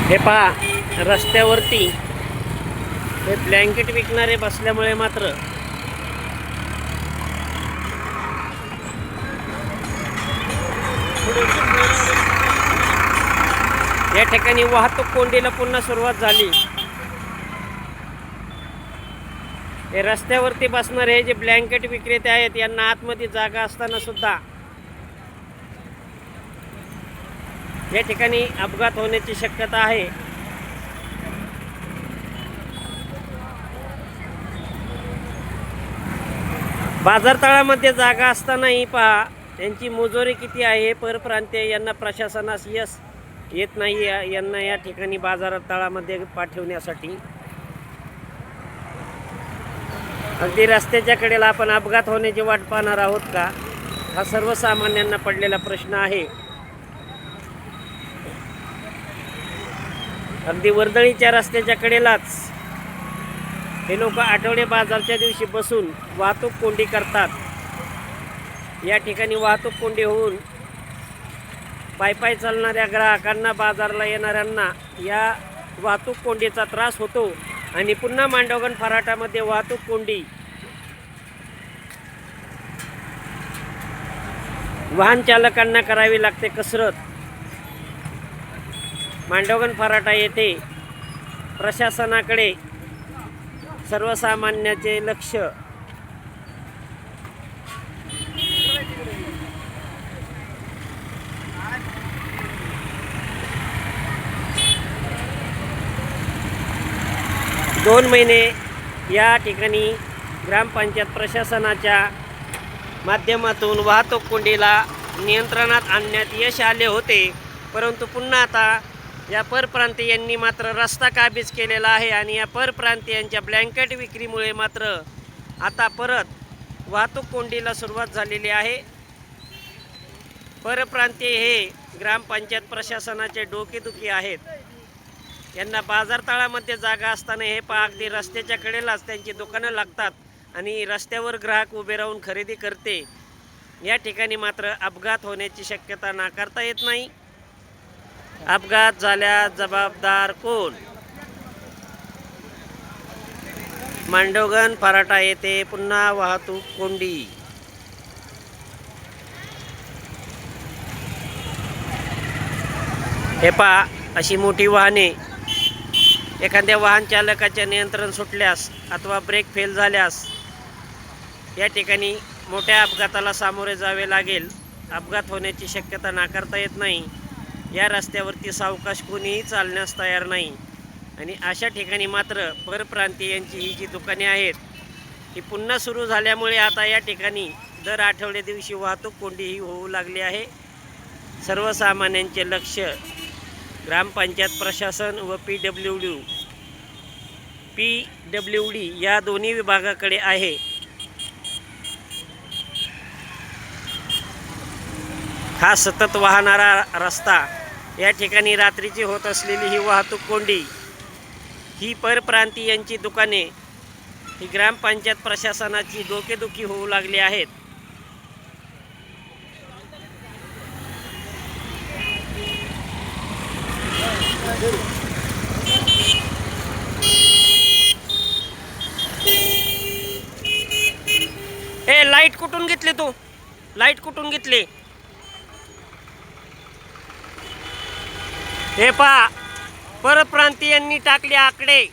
हे पहा, रस्त्यावरती हे ब्लँकेट विकणारे बसल्यामुळे मात्र या ठिकाणी वाहतूक कोंडीला पुन्हा सुरुवात झाली. हे रस्त्यावरती बसणारे हे जे ब्लँकेट विक्रेते आहेत यांना आतमध्ये जागा असताना सुद्धा या ठिकाणी अपघात होण्याची शक्यता आहे. बाजारतळामध्ये जागा असतानाही पहा त्यांची मुजोरी किती आहे. परप्रांतीय यांना प्रशासनास यश येत नाही यांना या ठिकाणी बाजारतळामध्ये पाठवण्यासाठी. अगदी रस्त्याच्या कडेला आपण अपघात होण्याची वाट पाहणार आहोत का, हा सर्वसामान्यांना पडलेला प्रश्न आहे. अगदी वर्दळीच्या रस्त्याच्या कडेलाच हे लोक आठवडे बाजारच्या दिवशी बसून वाहतूक कोंडी करतात. या ठिकाणी वाहतूक कोंडी होऊन पायी चालणाऱ्या ग्राहकांना, बाजारला येणाऱ्यांना या वाहतूक कोंडीचा त्रास होतो आणि पुन्हा मांडवगण फराटामध्ये वाहतूक कोंडी. वाहन चालकांना करावी लागते कसरत. मांडवगण फराटा येथे प्रशासनाकडे सर्वसामान्याचे लक्ष. दोन महिने या ठिकाणी ग्रामपंचायत प्रशासनाच्या माध्यमातून वाहतूक कोंडीला नियंत्रणात आणण्यात यश आले होते, परंतु पुन्हा आता या परप्रांतीयांनी मात्र रस्ता काबीज केलेला आहे आणि या परप्रांतीयांच्या ब्लँकेट विक्रीमुळे मात्र आता परत वाहतूक कोंडीला सुरुवात झालेली आहे. परप्रांतीय हे ग्रामपंचायत प्रशासनाचे डोकेदुखी आहेत. यांना बाजारतळामध्ये जागा असताना हे पहा अगदी रस्त्याच्या कडेलाच त्यांची दुकानं लागतात आणि रस्त्यावर ग्राहक उभे राहून खरेदी करते. या ठिकाणी मात्र अपघात होण्याची शक्यता नाकारता येत नाही. अपघात झाल्यास जबाबदार कोण? मांडवगण फराटा येथे पुन्हा वाहतूक कोंडी. हे पहा, अशी मोठी वाहने एखाद्या वाहन चालकाचे नियंत्रण सुटल्यास अथवा ब्रेक फेल झाल्यास या ठिकाणी मोठ्या अपघाताला सामोरे जावे लागेल. अपघात होण्याची शक्यता नाकारता येत नाही. या रस्त्यावरती सावकाश कोणीही चालण्यास तयार नाही आणि अशा ठिकाणी मात्र परप्रांतीयांची ही जी दुकाने आहेत ही पुन्हा सुरू झाल्यामुळे आता या ठिकाणी दर आठवड्या दिवशी वाहतूक कोंडीही होऊ लागली आहे. सर्वसामान्यांचे लक्ष ग्रामपंचायत प्रशासन व PWD या दोन्ही विभागाकडे आहे. हा सतत वाहणारा रस्ता, या ठिकाणी रात्रीची होत असलेली ही वाहतूक कोंडी, ही परप्रांतीयांची दुकाने, ही ग्रामपंचायत प्रशासनाची डोकेदुखी होऊ लागली आहेत. लाईट कुठून घेतली तू? लाईट कुठून घेतली? हे पहा, परप्रांतीयांनी टाकले आकडे.